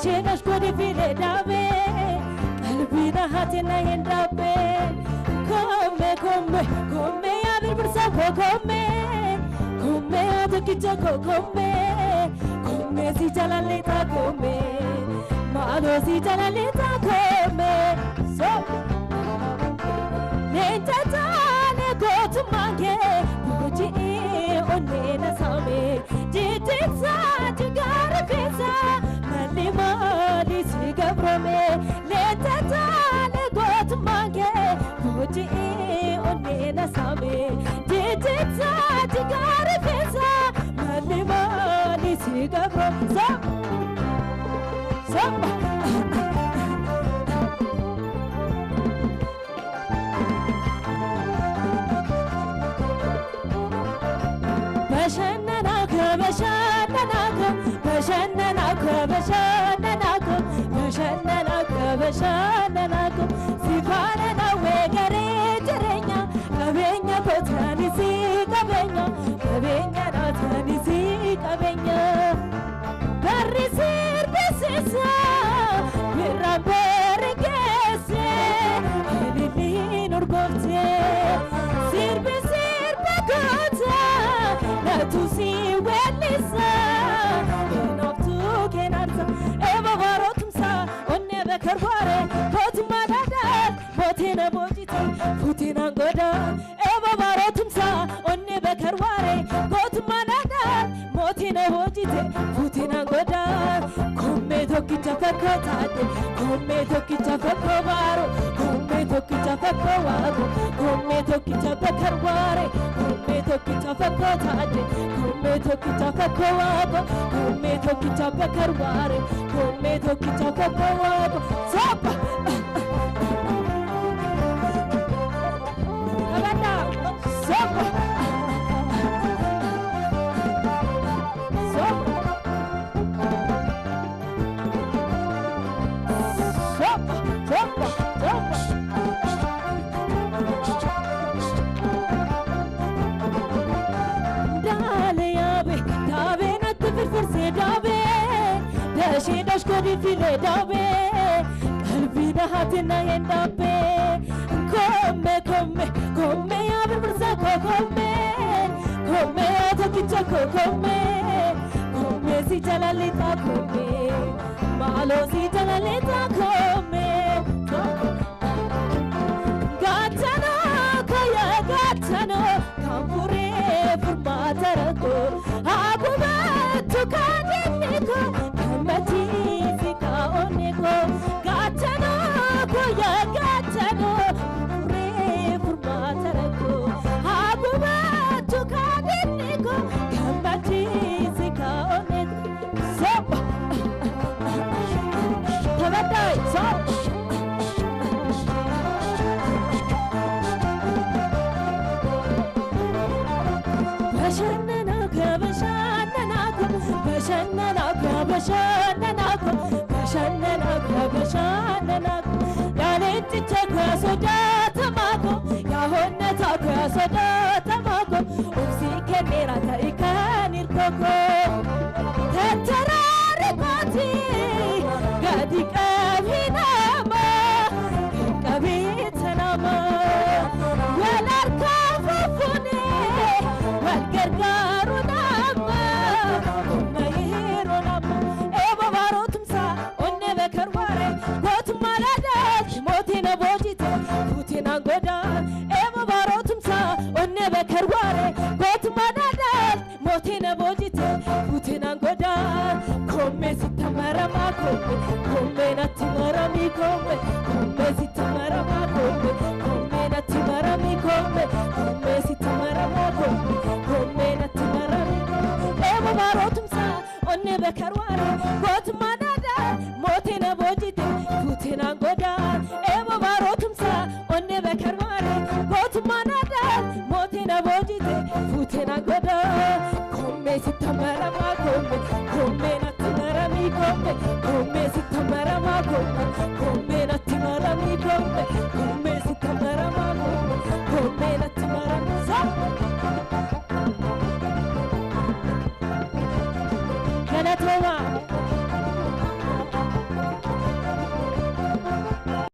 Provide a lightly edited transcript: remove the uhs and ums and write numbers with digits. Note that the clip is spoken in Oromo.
Shenash kodi file dabe qalbina hatina yendabe come ya bir bursa come atokicha come si jalaleta come malo si jalaleta come so neta tane gotu mange buji onena same jitsa jigara pesa mali sigabrome letata got mange buji onena same jitsa jigara pesa mali sigabrome so بشانناكو سيفانا وغري جرينا كبينا كوتاني سي كبينا ناتاني سي كبينا بري سير بسيسا برابر جيسي هليلي نورغوتي سير بكوتا ناتوسي وليسا نوبتو كنارتا ايبا غاروتمسا كربارة هات مدادات موتنا بوجيتي فوتنا غدا إبا بارتمسا أني بكربارة هات مدادات موتنا بوجيتي فوتنا غدا كومي توكي تفكو تادي كومي توكي تفكو بارو كومي توكي تفكو وارو كومي توكي تفكربارة كومي توكي تفكو تادي كومي توكي تفكو وارو كومي توكي تفكربارة كومي توكي تفكو وارو Stop! Stop! Shenash kodi file dabe qalbina hatina yendabe come ya bir bursa come atokicha come si jalaleta come malo si jalaleta come gatano kampure furmatarako agubatu kadiniko mati fika oniko gatano koya gatano re furmatarako agubatu kadiniko mati fika oniko so tabadai so بشانناكو ያለች ተከሰዳተማኮ ያሆነታ ከሰዳተማኮ ኦብሲ ከኔራ ታሪካኒርኮኮ ተተራርቆቲ ጋዲ ቀቢናማ ቀቢተናማ ወላርካፉኔ ወልገርጋሩናማ ማይሮናማ ኤባባሮትምሳ ኦነ በከርዋሬ ጎትማላዳት ሞቴና ቦጂት ፉቴና ጎዳ ኤባባሮትምሳ ኦነ በከርዋሬ ጎትማላዳት ሞቴና ቦጂት ፉቴና ጎዳ ኮሜ ሲተመረማ ኮሜ ናትመረሚ ኮሜ ሲተመረማ ኮሜ ናትመረሚ ኮሜ ሲተመረማ bekarware got manada motina bojite futina goda emo barotumsa onne bekarware got manada motina bojite futina goda komme sitamara ma komme na tamara mi komme komme sitamara